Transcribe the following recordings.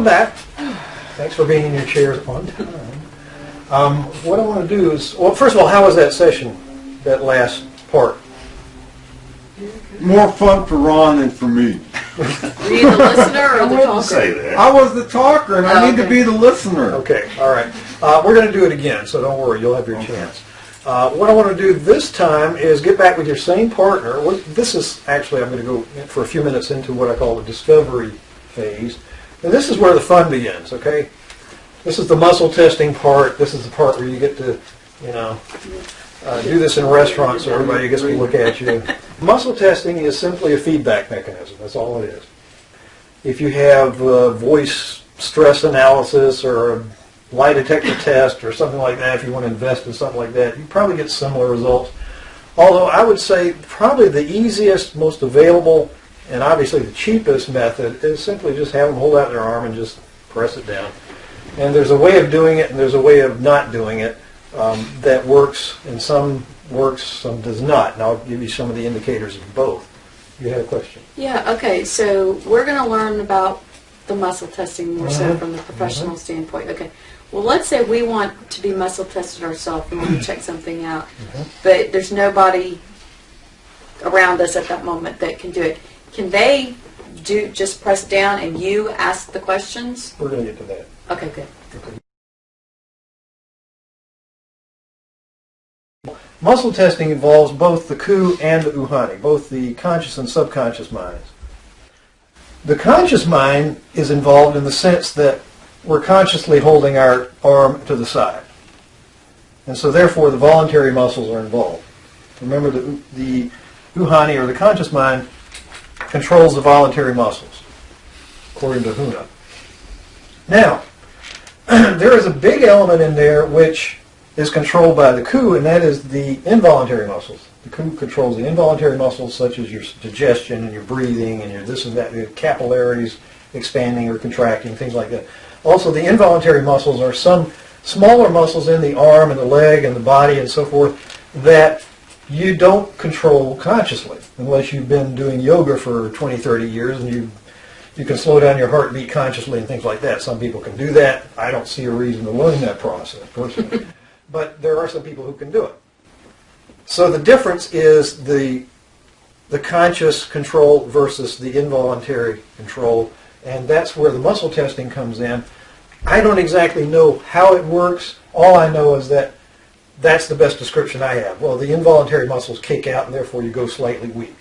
back. Thanks for being in your chairs on time. What I want to do is, well, first of all, how was that session, that last part? More fun for Ron than for me. Were you the listener or the talker? Say that. I was the talker, and I need to be the listener. Okay, all right. We're going to do it again, so don't worry, you'll have your chance. What I want to do this time is get back with your same partner. This is actually, I'm going to go for a few minutes into what I call the discovery phase. And this is where the fun begins, okay? This is the muscle testing part. This is the part where you get to, do this in restaurants so everybody gets to look at you. Muscle testing is simply a feedback mechanism. That's all it is. If you have voice stress analysis or a lie detector test or something like that, if you want to invest in something like that, you probably get similar results. Although I would say probably the easiest, most available, and obviously the cheapest method is simply just have them hold out their arm and just press it down. And there's a way of doing it and there's a way of not doing it that works, and some works, some does not. And I'll give you some of the indicators of both. You had a question? Yeah, okay, so we're going to learn about the muscle testing more so from the professional standpoint. Okay, well, let's say we want to be muscle tested ourselves and want to check something out, but there's nobody around us at that moment that can do it. Can they just press down and you ask the questions? We're going to get to that. Okay, good. Okay. Muscle testing involves both the ku and the uhani, both the conscious and subconscious minds. The conscious mind is involved in the sense that we're consciously holding our arm to the side. And so therefore the voluntary muscles are involved. Remember, the uhani, or the conscious mind, controls the voluntary muscles, according to Huna. Now, there is a big element in there which is controlled by the ku, and that is the involuntary muscles. The ku controls the involuntary muscles such as your digestion and your breathing and your this and that, your capillaries expanding or contracting, things like that. Also, the involuntary muscles are some smaller muscles in the arm and the leg and the body and so forth that you don't control consciously unless you've been doing yoga for 20, 30 years and you can slow down your heartbeat consciously and things like that. Some people can do that. I don't see a reason to learn that process personally. But there are some people who can do it. So the difference is the conscious control versus the involuntary control, and that's where the muscle testing comes in. I don't exactly know how it works. All I know is that that's the best description I have. Well, the involuntary muscles kick out, and therefore you go slightly weak.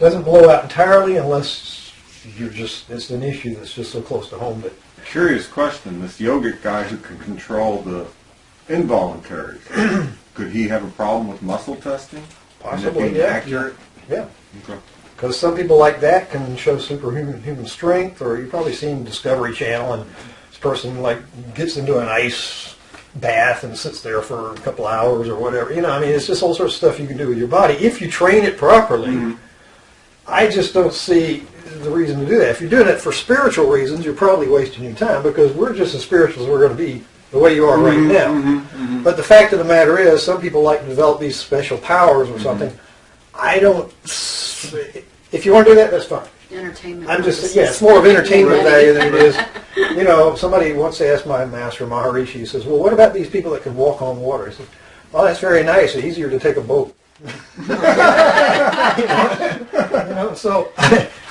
Doesn't blow out entirely unless it's an issue that's just so close to home. But Curious question. This yogic guy who can control the involuntary, could he have a problem with muscle testing? possibly, yeah. accurate. Yeah. Okay. Because some people like that can show superhuman strength, or you've probably seen Discovery Channel, and this person gets into an ice bath and sits there for a couple hours or whatever. It's just all sorts of stuff you can do with your body if you train it properly. Mm-hmm. I just don't see the reason to do that. If you're doing it for spiritual reasons, you're probably wasting your time, because we're just as spiritual as we're going to be the way you are right now. Mm-hmm, mm-hmm. But the fact of the matter is, some people like to develop these special powers or something. I don't. If you want to do that, that's fine. Entertainment. It's more of entertainment value than it is. Somebody once asked my master Maharishi, he says, well, what about these people that can walk on water? He says, well, that's very nice. It's easier to take a boat. So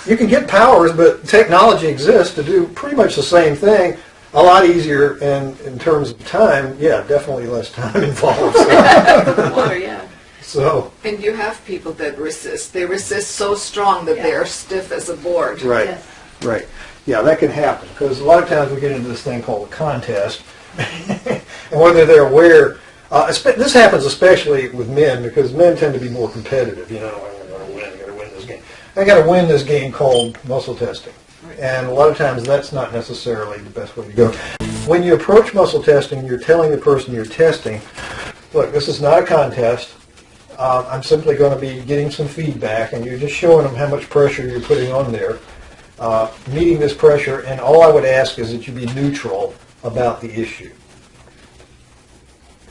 you can get powers, but technology exists to do pretty much the same thing. A lot easier, and in terms of time, definitely less time involved. Water, yeah. So. And you have people that resist. They resist so strong that they are stiff as a board. Right. Yes. Right. Yeah, that can happen, because a lot of times we get into this thing called a contest, and whether they're aware. This happens especially with men, because men tend to be more competitive. I'm going to win. I got to win this game. I got to win this game called muscle testing. And a lot of times that's not necessarily the best way to go. When you approach muscle testing, you're telling the person you're testing, look, this is not a contest. I'm simply going to be getting some feedback, and you're just showing them how much pressure you're putting on there, meeting this pressure, and all I would ask is that you be neutral about the issue.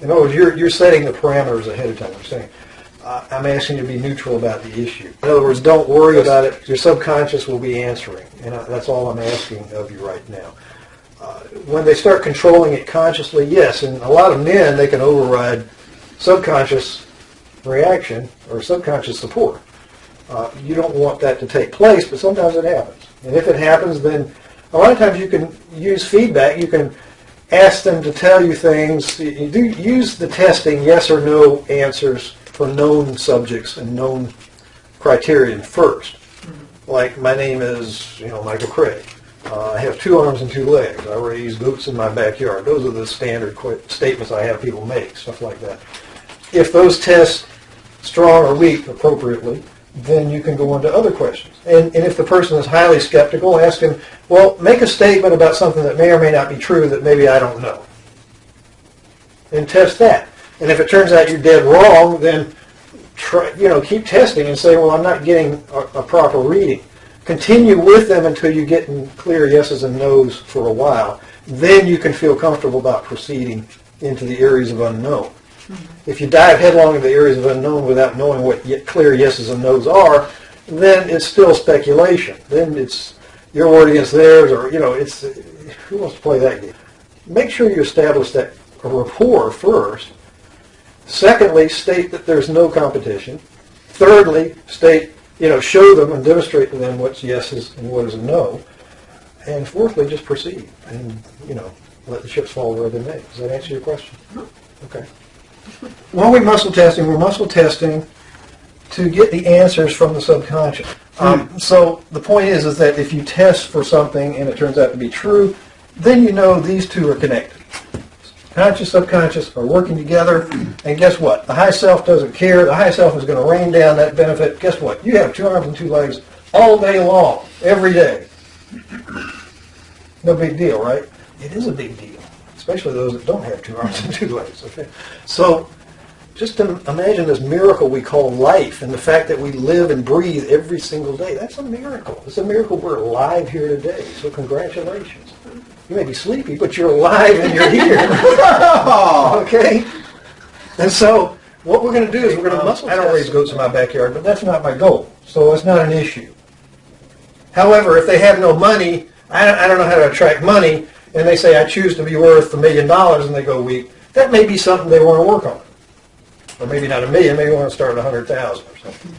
In other words, you're setting the parameters ahead of time. You're saying, I'm asking you to be neutral about the issue. In other words, don't worry about it. Your subconscious will be answering, and that's all I'm asking of you right now. When they start controlling it consciously, yes, and a lot of men, they can override subconscious reaction or subconscious support. You don't want that to take place, but sometimes it happens. And if it happens, then a lot of times you can use feedback. You can ask them to tell you things. You do use the testing yes or no answers for known subjects and known criterion first. Like, my name is, Michael Craig. I have 2 arms and 2 legs. I raise goats in my backyard. Those are the standard statements I have people make, stuff like that. If those tests strong or weak appropriately, then you can go on to other questions. And if the person is highly skeptical, ask him, well, make a statement about something that may or may not be true that maybe I don't know. And test that. And if it turns out you're dead wrong, then keep testing and say, well, I'm not getting a proper reading. Continue with them until you get in clear yeses and nos for a while. Then you can feel comfortable about proceeding into the areas of unknown. If you dive headlong into the areas of unknown without knowing what clear yeses and nos are, then it's still speculation. Then it's your word against theirs, or, it's who wants to play that game? Make sure you establish that rapport first. Secondly, state that there's no competition. Thirdly, state, show them and demonstrate to them what's yeses and what is a no. And fourthly, just proceed and, let the chips fall where they may. Does that answer your question? Okay. When we're muscle testing to get the answers from the subconscious. So the point is that if you test for something and it turns out to be true, then you know these two are connected. Conscious, subconscious are working together, and guess what? The high self doesn't care. The high self is going to rain down that benefit. Guess what? You have 2 arms and 2 legs all day long, every day. No big deal, right? It is a big deal, especially those that don't have 2 arms and 2 legs. Okay, so just imagine this miracle we call life, and the fact that we live and breathe every single day. That's a miracle. It's a miracle we're alive here today. So congratulations. You may be sleepy, but you're alive and you're here. Okay? And so what we're going to do is we're going to muscle test. I don't raise goats in my backyard, but that's not my goal. So it's not an issue. However, if they have no money, I don't know how to attract money, and they say, I choose to be worth $1 million, and they go weak, that may be something they want to work on. Or maybe not $1 million, maybe they want to start at 100,000 or something.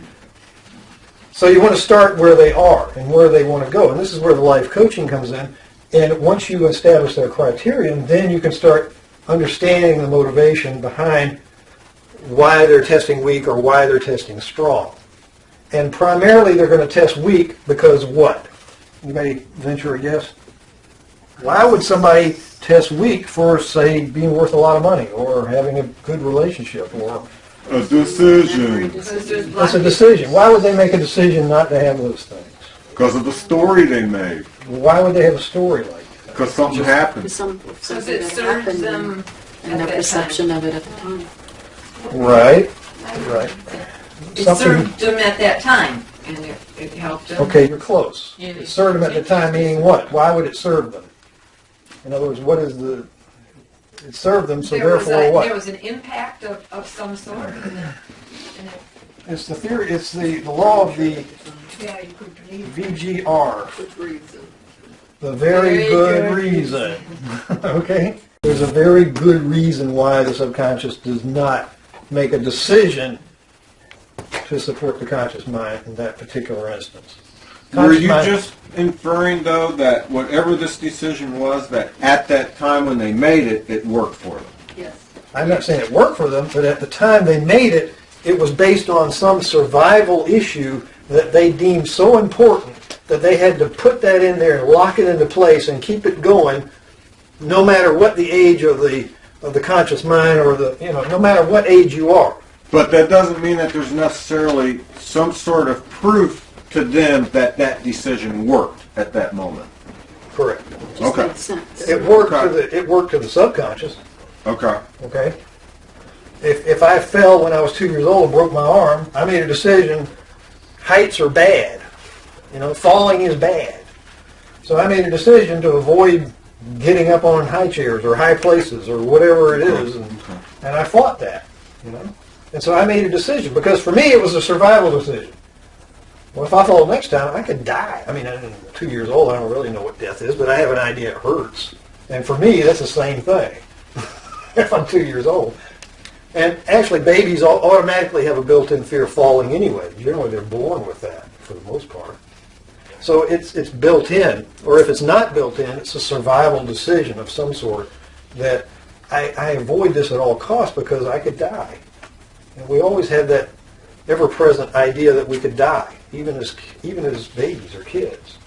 So you want to start where they are and where they want to go. And this is where the life coaching comes in. And once you establish their criterion, then you can start understanding the motivation behind why they're testing weak or why they're testing strong. And primarily they're going to test weak because what? Anybody venture a guess? Why would somebody test weak for, say, being worth a lot of money or having a good relationship or a decision? It's a decision. Why would they make a decision not to have those things? Because of the story they made. Why would they have a story like that? Because something happened. Because it serves them and their perception of it at the time. Right. It served them at that time, and it helped them. Okay, you're close. It served them at the time, meaning what? Why would it serve them? In other words, what is the... It served them, so therefore what? There was an impact of some sort. It's the theory, it's the law of the VGR. Good reason. The very good reason. Okay? There's a very good reason why the subconscious does not make a decision to support the conscious mind in that particular instance. Were you just inferring, though, that whatever this decision was, that at that time when they made it, it worked for them? Yes. I'm not saying it worked for them, but at the time they made it, it was based on some survival issue that they deemed so important that they had to put that in there and lock it into place and keep it going, no matter what the age of the conscious mind or no matter what age you are. But that doesn't mean that there's necessarily some sort of proof to them that that decision worked at that moment. Correct. Just Okay. makes sense. It worked to the subconscious. Okay. Okay. If I fell when I was 2 years old and broke my arm, I made a decision. Heights are bad. Falling is bad. So I made a decision to avoid getting up on high chairs or high places or whatever it is, and I fought that. And so I made a decision, because for me it was a survival decision. Well, if I fall next time, I could die. I mean, I'm 2 years old, I don't really know what death is, but I have an idea it hurts. And for me, that's the same thing, if I'm 2 years old. And actually, babies automatically have a built-in fear of falling anyway. Generally, they're born with that, for the most part. So it's built in, or if it's not built in, it's a survival decision of some sort that I avoid this at all costs because I could die. And we always have that ever-present idea that we could die, even as babies or kids.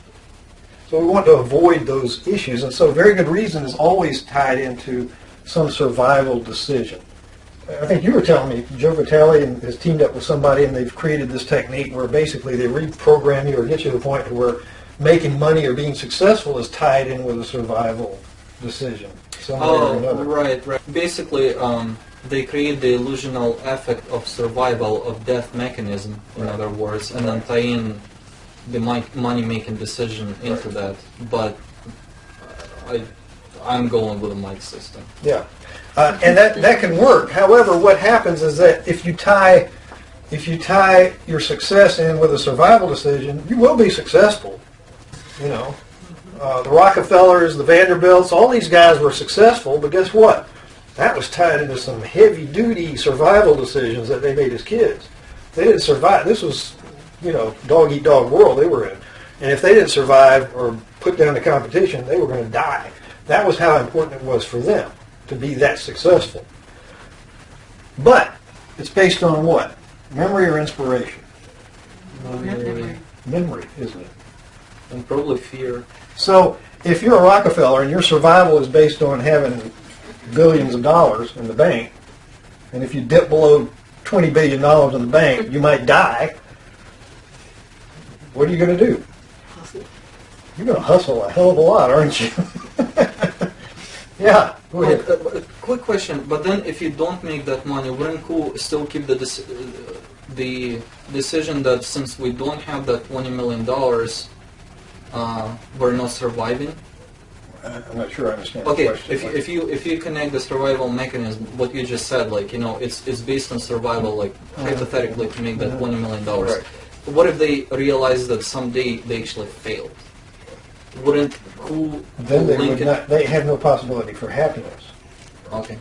So we want to avoid those issues, and so very good reason is always tied into some survival decision. I think you were telling me Joe Vitale has teamed up with somebody and they've created this technique where basically they reprogram you or get you to the point where making money or being successful is tied in with a survival decision. Some way or another. Right. Basically, they create the illusional effect of survival of death mechanism, in other words, and then tie in the money-making decision into that. But I'm going with a mic system. Yeah. And that can work. However, what happens is that if you tie your success in with a survival decision, you will be successful. You know, the Rockefellers, the Vanderbilts, all these guys were successful, but guess what? That was tied into some heavy-duty survival decisions that they made as kids. They didn't survive. This was, dog-eat-dog world they were in. And if they didn't survive or put down the competition, they were going to die. That was how important it was for them to be that successful. But it's based on what? Memory or inspiration? Memory, isn't it? And probably fear. So if you're a Rockefeller and your survival is based on having billions of dollars in the bank, and if you dip below $20 billion in the bank, you might die, what are you going to do? You're going to hustle a hell of a lot, aren't you? Yeah, go ahead. Quick question, but then if you don't make that money, wouldn't you still keep the decision that since we don't have that $20 million, we're not surviving? I'm not sure I understand Okay, the question. if you connect the survival mechanism, what you just said, it's based on survival, hypothetically to make that $20 million. Right. What if they realize that someday they actually failed? Wouldn't Then they have no possibility for happiness. Okay.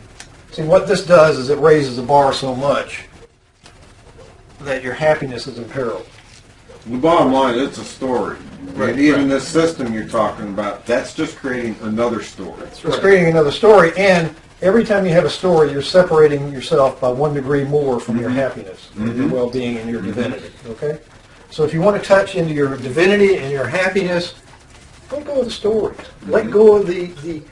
See, what this does is it raises the bar so much that your happiness is imperiled. The bottom line, it's a story. And even this system you're talking about, that's just creating another story. It's creating another story, and every time you have a story, you're separating yourself by 1 degree more from your happiness, your well-being, and your divinity. Okay? So if you want to touch into your divinity and your happiness, let go of the stories. Let go of the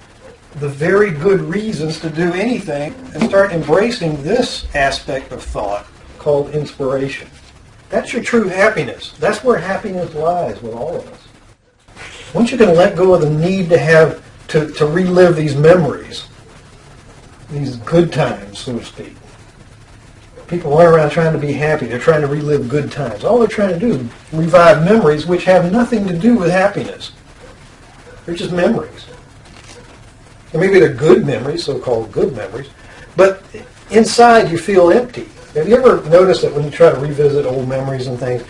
very good reasons to do anything and start embracing this aspect of thought called inspiration. That's your true happiness. That's where happiness lies with all of us. Once you can let go of the need to relive these memories, these good times, so to speak. People run around trying to be happy. They're trying to relive good times. All they're trying to do is revive memories which have nothing to do with happiness. They're just memories. And maybe they're good memories, so-called good memories, but inside you feel empty. Have you ever noticed that when you try to revisit old memories and things,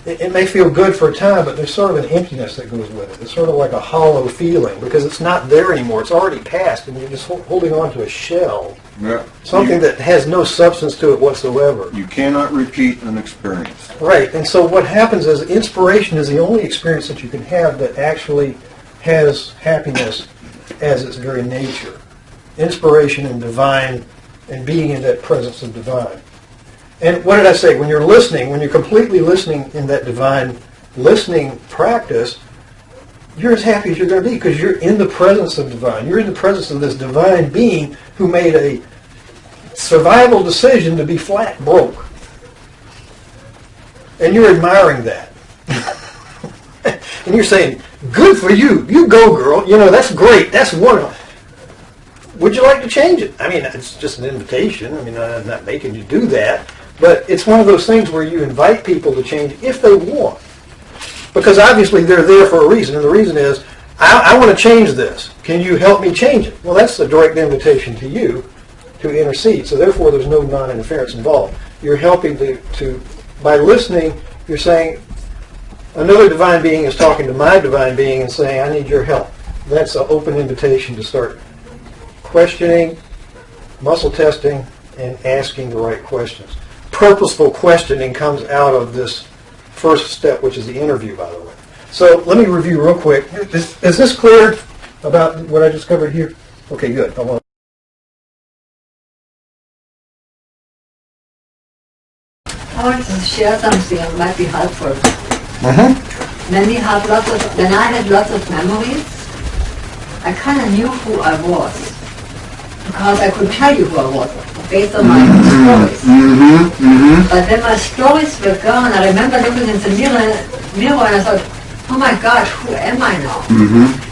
it may feel good for a time, but there's sort of an emptiness that goes with it. It's sort of like a hollow feeling because it's not there anymore. It's already passed, and you're just holding on to a shell, something that has no substance to it whatsoever. You cannot repeat an experience. Right, and so what happens is inspiration is the only experience that you can have that actually has happiness as its very nature. Inspiration and divine, and being in that presence of divine. And what did I say? When you're listening, when you're completely listening in that divine listening practice, you're as happy as you're going to be because you're in the presence of divine. You're in the presence of this divine being who made a survival decision to be flat broke. And you're admiring that. And you're saying, good for you. You go, girl. That's great. That's wonderful. Would you like to change it? I mean, it's just an invitation. I mean, I'm not making you do that. But it's one of those things where you invite people to change if they want. Because obviously they're there for a reason. And the reason is, I want to change this. Can you help me change it? Well, that's a direct invitation to you to intercede. So therefore, there's no non-interference involved. You're helping to by listening, you're saying, another divine being is talking to my divine being and saying, I need your help. That's an open invitation to start questioning, muscle testing, and asking the right questions. Purposeful questioning comes out of this first step, which is the interview, by the way. So let me review real quick. Is this clear about what I just covered here? Okay, good. I want to share something that might be helpful. Mm-hmm. When I had lots of memories, I kind of knew who I was because I could tell you who I was based on my stories. But then my stories were gone. I remember looking in the mirror and I thought, oh my God, who am I now?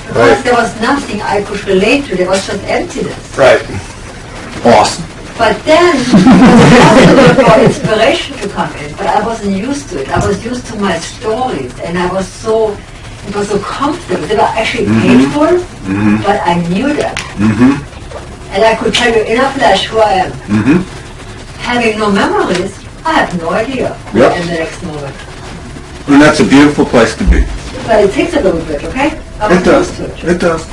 Because there was nothing I could relate to. There was just emptiness. Right. Awesome. But then it was possible for inspiration to come in, but I wasn't used to it. I was used to my stories, and it was so comfortable. They were actually painful, but I knew them. And I could tell you in a flash who I am. Having no memories, I have no idea in the next moment. And that's a beautiful place to be. But it takes a little bit, okay? It does. It does.